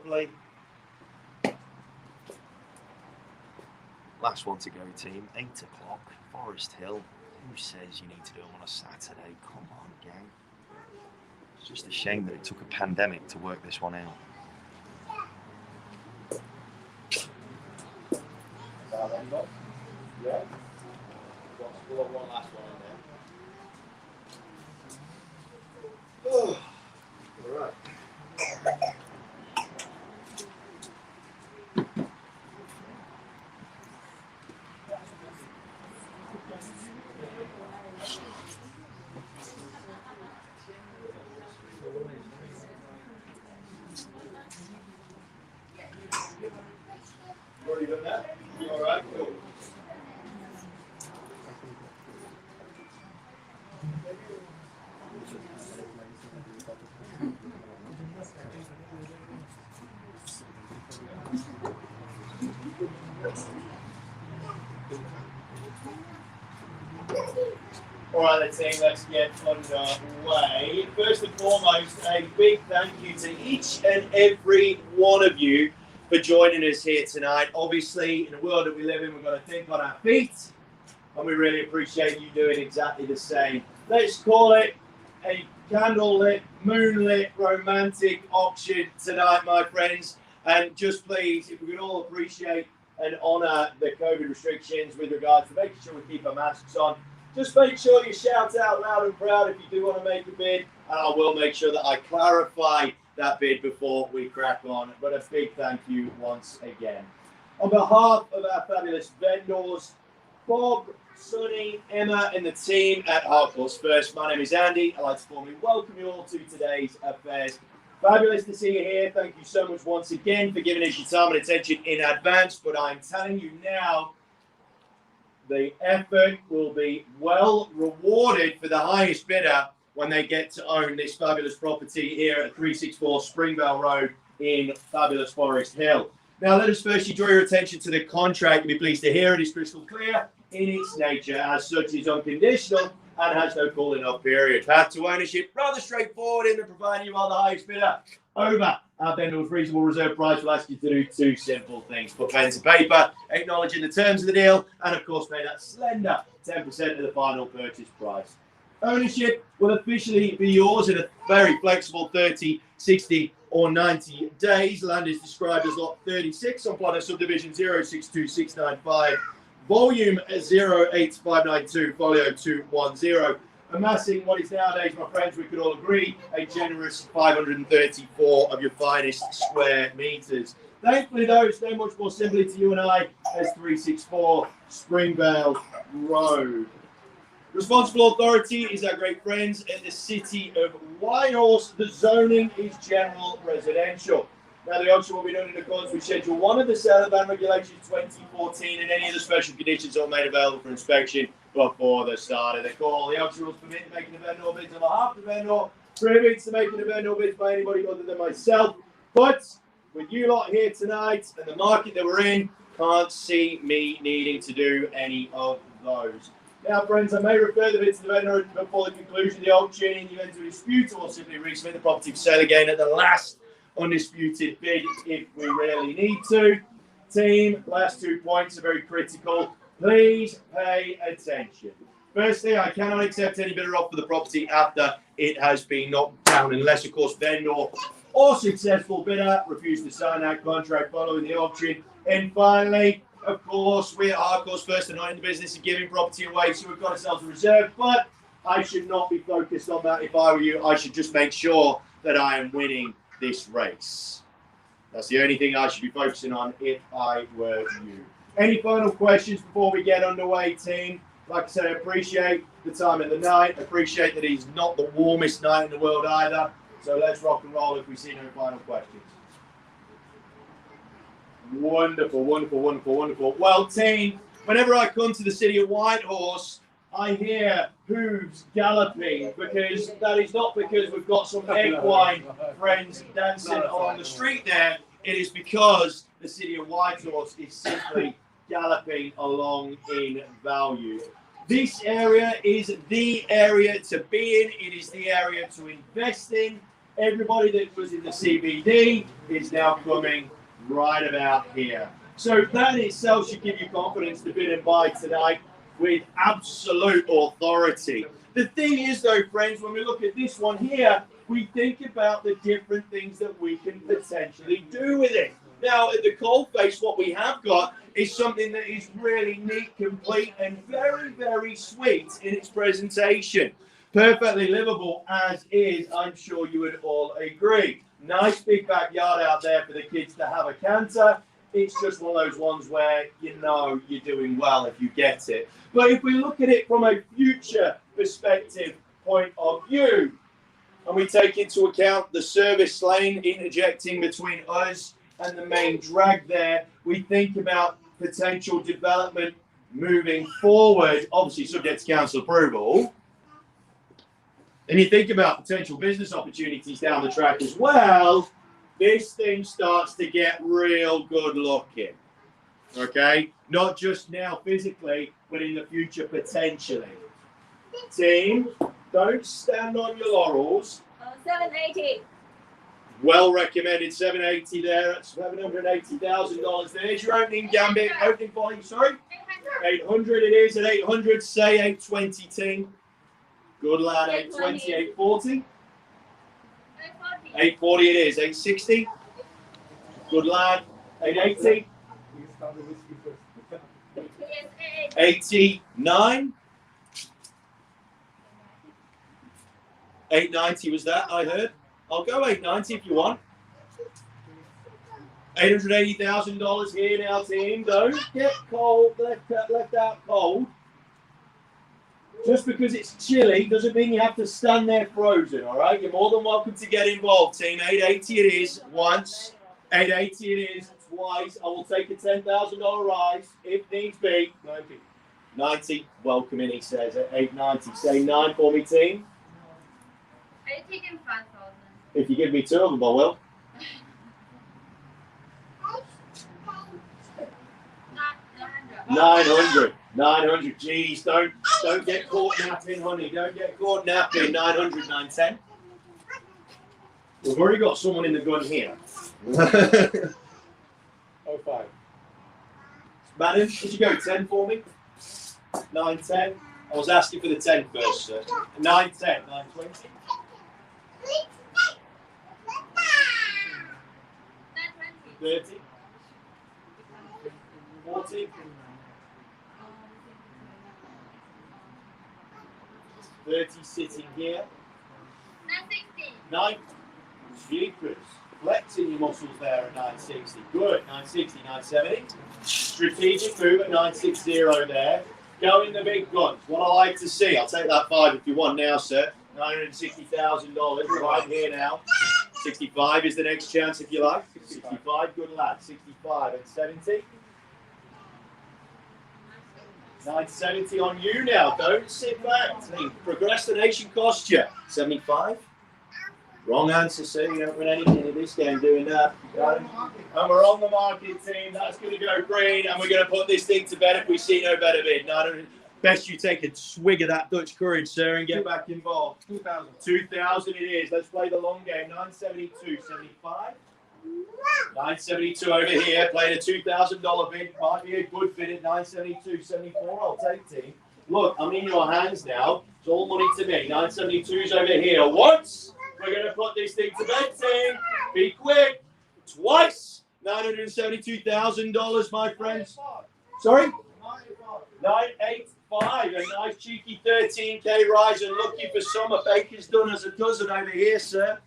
Lovely. Last one to go, team. 8 o'clock, Forest Hill. Who says you need to do them on a Saturday? Come on, gang. It's just a shame that it took a pandemic to work this one out. Yeah. One last one in there. Oh, all right. Already done that? You all right? Cool. All right, then, team, let's get underway. First and foremost, a big thank you to each and every one of you for joining us here tonight. Obviously, in the world that we live in, we've got to think on our feet, and we really appreciate you doing exactly the same. Let's call it a candlelit, moonlit, romantic auction tonight, my friends. And just please, if we could all appreciate and honour the COVID restrictions with regards to making sure we keep our masks on. Just make sure you shout out loud and proud if you do want to make a bid, and I will make sure that I clarify that bid before we crack on. But a big thank you once again. On behalf of our fabulous vendors, Bob, Sonny, Emma, and the team at Hardcore's First, my name is Andy. I'd like to formally welcome you all to today's affairs. Fabulous to see you here. Thank you so much once again for giving us your time and attention in advance. But I'm telling you now, the effort will be well rewarded for the highest bidder when they get to own this fabulous property here at 364 Springvale Road in fabulous Forest Hill. Now, let us firstly draw your attention to the contract. You'll be pleased to hear it is crystal clear in its nature. As such, is unconditional and has no calling off period. Path to ownership, rather straightforward in that providing you are the highest bidder over our vendor's reasonable reserve price, will ask you to do two simple things. Put pen to paper, acknowledging the terms of the deal, and of course pay that slender 10% of the final purchase price. Ownership will officially be yours in a very flexible 30, 60 or 90 days. Land is described as lot 36 on plan of subdivision 062695, volume 08592, folio 210. Amassing what is nowadays, my friends, we could all agree, a generous 534 of your finest square meters. Thankfully, though, it's no much more simply to you and I as 364 Springvale Road. Responsible authority is our great friends at the City of Whitehorse. The zoning is general residential. Now, the auction will be done in accordance with Schedule 1 of the Sale of Land Regulations 2014 and any of the special conditions are made available for inspection before the start of the call. The auction rules permit the making of vendor bids on behalf of the vendor, prohibits the making of vendor bids by anybody other than myself. But with you lot here tonight and the market that we're in, can't see me needing to do any of those. Now, friends, I may refer the bid to the vendor before the conclusion of the auction in the event of a dispute, or simply resubmit the property for sale again at the last undisputed bid if we really need to. Team, last 2 points are very critical. Please pay attention. Firstly, I cannot accept any bidder offer for the property after it has been knocked down, unless, of course, vendor or successful bidder refuse to sign that contract following the auction. And finally, of course, we at Hardcore's First are not in the business of giving property away, so we've got ourselves a reserve. But I should not be focused on that. If I were you, I should just make sure that I am winning this race. That's the only thing I should be focusing on if I were you. Any final questions before we get underway, team? Like I said, I appreciate the time of the night. I appreciate that it's not the warmest night in the world either. So let's rock and roll if we see no final questions. Wonderful, wonderful, wonderful, wonderful. Well, team, whenever I come to the City of Whitehorse, I hear hooves galloping, because that is not because we've got some equine friends dancing along the street there. It is because the City of Whitehorse is simply galloping along in value. This area is the area to be in. It is the area to invest in. Everybody that was in the CBD is now coming right about here. So that in itself should give you confidence to bid and buy tonight with absolute authority. The thing is though, friends, when we look at this one here, we think about the different things that we can potentially do with it. Now, at the coalface, what we have got is something that is really neat, complete, and very, very sweet in its presentation. Perfectly livable as is, I'm sure you would all agree. Nice big backyard out there for the kids to have a canter. It's just one of those ones where you know you're doing well if you get it. But if we look at it from a future perspective point of view, and we take into account the service lane interjecting between us and the main drag there, we think about potential development moving forward, obviously subject to council approval. And you think about potential business opportunities down the track as well, this thing starts to get real good looking. Okay? Not just now physically, but in the future potentially. Team, don't stand on your laurels. 780. Well recommended, 780 there. That's $780,000. There's your opening gambit. Opening volume, sorry. 800 it is. At 800, say 820, team. Good lad, 820, 840. 840 it is. 860. Good lad. 880. 89. 890 was that, I heard. I'll go 890 if you want. $880,000 here now, team. Don't get cold, left out cold. Just because it's chilly doesn't mean you have to stand there frozen, all right? You're more than welcome to get involved, team. 880 it is once. 880 it is twice. I will take a $10,000 rise if needs be. 90. 90, welcome in, he says, at 890. Say 9 for me, team. Are you taking 5,000? If you give me 2 of them, I will. 900. 900. Geez, don't get caught napping, honey. Don't get caught napping. 900, 910. We've already got someone in the gun here. 05. Madden, could you go 10 for me? 910. I was asking for the 10 first, sir. 910, 920. 30. 40. 30 sitting here. 960. 9. Jeepers. Flexing your muscles there at 960. Good. 960, 970. Strategic move at 960 there. Going the big guns. What I like to see. I'll take that 5 if you want now, sir. $960,000 right here now. 65 is the next chance if you like. 65, good lad. 65 and 70. 970 on you now. Don't sit back. Procrastination cost you. 75. Wrong answer, sir. You don't win anything in this game doing that. And we're on the market, team. That's going to go green, and we're going to put this thing to bed if we see no better bid. Best you take a swig of that Dutch courage, sir, and get back involved. 2,000. 2,000 it is. Let's play the long game. 972, 75. 972 over here. Playing a $2,000 bid. Might be a good bid at 972, 74. I'll take, team. Look, I'm in your hands now. It's all money to me. 972's over here. Once. We're going to put this thing to bed, team. Be quick. Twice. $972,000, my friends. Sorry? 985. A nice cheeky 13K rise, and looking for summer. Baker's done us a dozen over here, sir.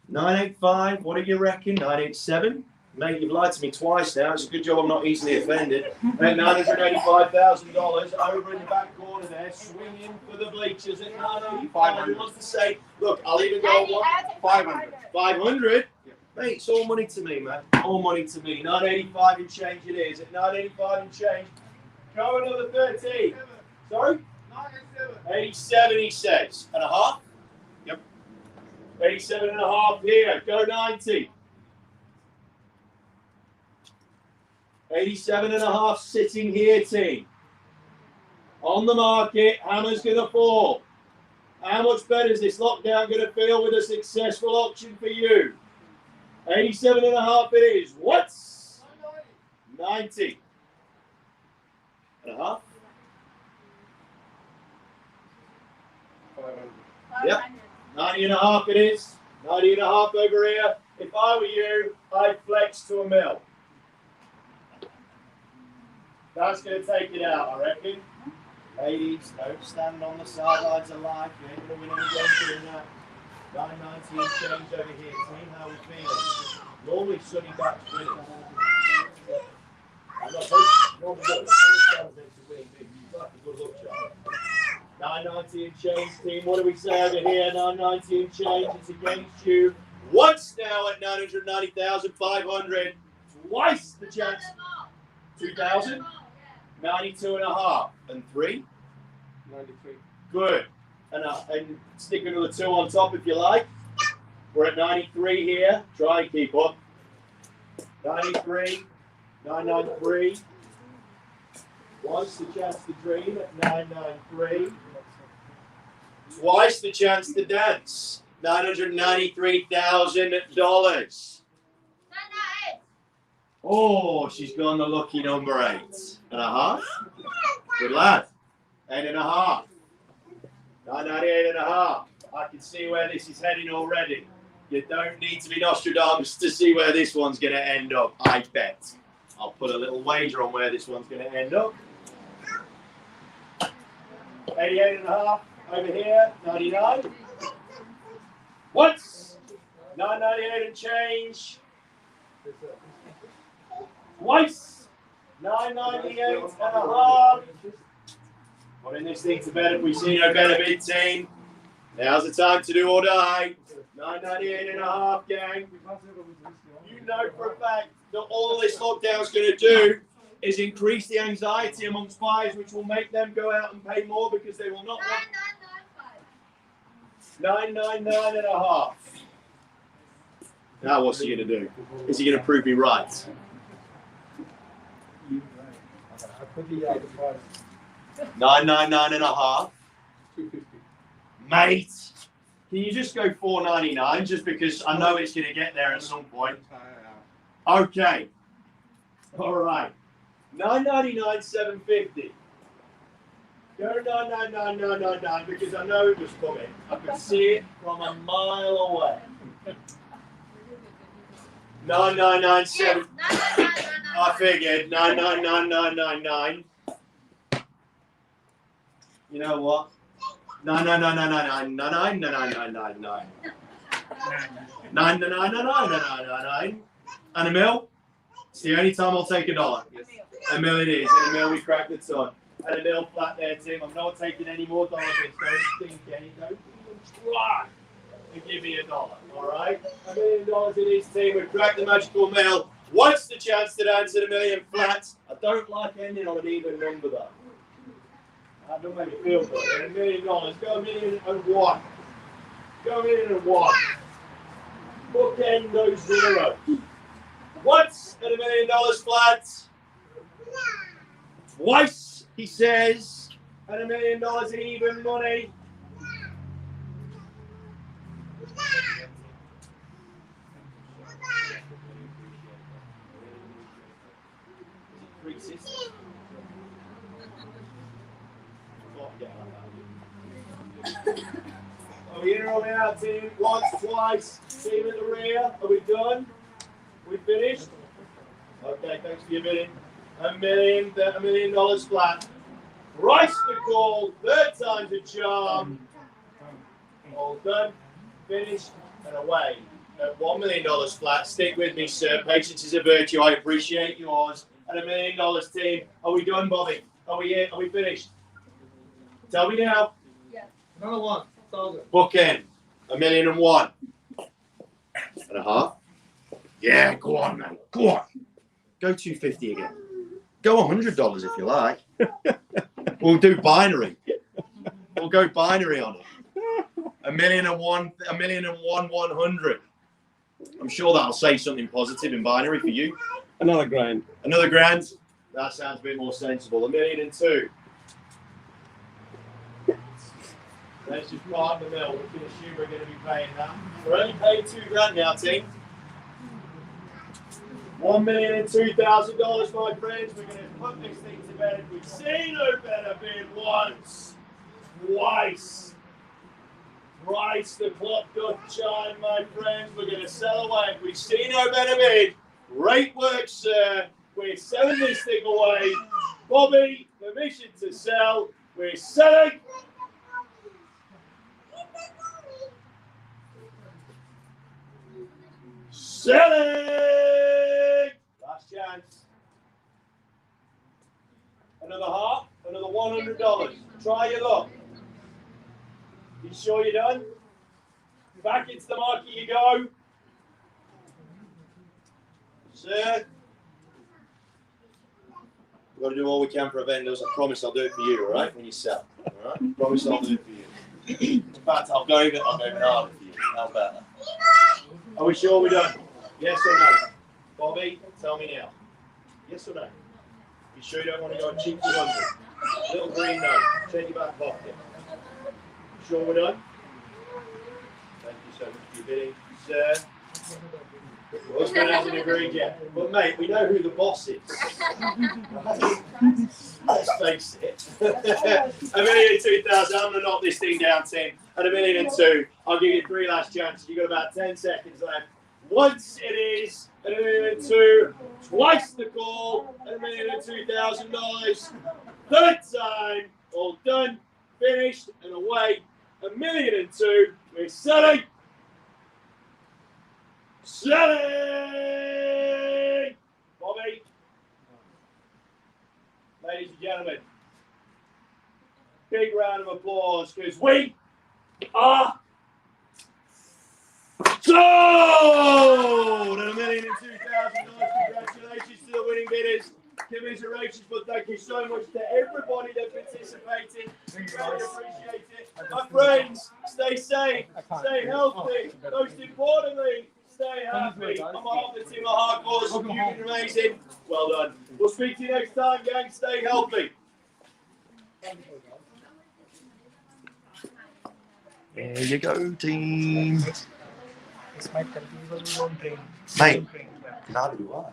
985. What do you reckon? 987. Mate, you've lied to me twice now. It's a good job I'm not easily offended. At $985,000 over in the back corner there, swinging for the bleachers at 985. He wants to say, look, I'll even go on 500. 500? Yeah. Mate, it's all money to me, man. All money to me. 985 and change it is. At 985 and change. Go another 13. Sorry? 87, he says. And a half? Yep. 87 and a half here. Go 90. 87 and a half sitting here, team. On the market, hammer's going to fall. How much better is this lockdown going to feel with a successful auction for you? 87.5 it is. What's 90 and a half? Yep. 90 and a half it is. 90 and a half over here. If I were you, I'd flex to a mil. That's going to take it out, I reckon. Ladies, don't stand on the sidelines of life. You ain't going to win any games doing that. 990 and change over here. Team, how we feeling? Normally, sunny backs winning. I'm not hoping. Normally, winning big. You've got a good look, Charlie. 990 and change, team. What do we say over here? 990 and change. It's against you. Once now at 990,500. Twice the chance. 2,000. 92 and a half. And 3? 93. Good. And stick another 2 on top if you like. We're at 93 here. Try and keep up. 93. 993. Once the chance to dream at 993. Twice the chance to dance. $993,000. Oh, she's gone the lucky number 8.5. Good lad. 8.5. 998.5. I can see where this is heading already. You don't need to be Nostradamus to see where this one's going to end up, I bet. I'll put a little wager on where this one's going to end up. 88.5 over here, 99. Once, 998 and change. Twice, 998.5. Putting this thing to bed if we see no better bid, team. Now's the time to do or die. 998.5, gang. You know for a fact that all this lockdown's going to do is increase the anxiety amongst buyers, which will make them go out and pay more because they will not want 999.5. Now what's he going to do? Is he going to prove me right? I put the price. 999.5. 250. Mate, can you just go 499 just because I know it's going to get there at some point? Okay. All right. 999.750. Go 999.999 because I know it was coming. I could see it from a mile away. 999.7. I figured 999.999. You know what? 999.999. 999.999. And a mil? It's the only time I'll take $1. A mil it is. And a mil we cracked the ton. And a mil flat there, Tim. I'm not taking any more dollars. Don't think any. Don't even try to give me $1. All right? $1 million it is, team. We've cracked the magical mil. What's the chance to dance at $1 million flats? I don't like ending on an even number though. That don't make me feel good. $1 million. Go $1,000,001. Go $1,000,001. Bookend those zeros. What's at $1 million flat? Twice, he says, at $1 million in even money. Are we in or are we out, team? Once, twice. Team at the rear. Are we done? We finished? Okay, thanks for your bidding. $1 million flat. Price the call. Third time's a charm. All done. Finished and away. At $1 million flat. Stick with me, sir. Patience is a virtue. I appreciate yours. At $1 million, team. Are we done, Bobby? Are we here? Are we finished? Tell me now. Another 1,000. Bookend. $1,001.5. Yeah, go on, man. Go on. Go 250 again. Go $100 if you like. We'll do binary. We'll go binary on it. $1,001,100. I'm sure that'll say something positive in binary for you. Another grand. Another grand. That sounds a bit more sensible. $1,002,000. That's just part of the mill. We can assume we're going to be paying that. We're only paying $2,000 now, team. $1,002,000, my friends. We're going to put this thing to bed. If we've seen no better bid once, twice, thrice the clock doth chime, my friends. We're going to sell away. If we've seen no better bid, great work, sir. We're selling this thing away. Bobby, permission to sell. We're selling. Selling! Last chance. Another half, another $100. Try your luck. You sure you're done? Back into the market you go. Sir. We've got to do all we can for our vendors. I promise I'll do it for you, all right, when you sell. All right? Promise I'll do it for you. In fact, I'll go even harder for you. How about that? Are we sure we're done? Yes or no? Bobby, tell me now. Yes or no? You sure you don't want to go cheap 200? Little green note. Check your back pocket. Sure we're done? Thank you so much for your bidding, sir. Husband hasn't agreed yet. But mate, we know who the boss is. Let's face it. $1,002,000. I'm going to knock this thing down 10. At $1,002,000, I'll give you 3 last chances. You've got about 10 seconds left. Once it is at $1,002,000, twice the call at $1,002,000. Third time, all done, finished, and away. $1,002,000. We're selling. Selling! Bobby. Ladies and gentlemen, big round of applause because we are sold! And $1,002,000. Congratulations to the winning bidders. Commiserations, but thank you so much to everybody that participated. We really appreciate it. My friends, stay safe, stay healthy. Most importantly, stay happy. I'm off the team of hardcores. You've been amazing. Well done. We'll speak to you next time, gang. Stay healthy. There you go, team. This might confuse, but we won't drink. Mate, neither do I.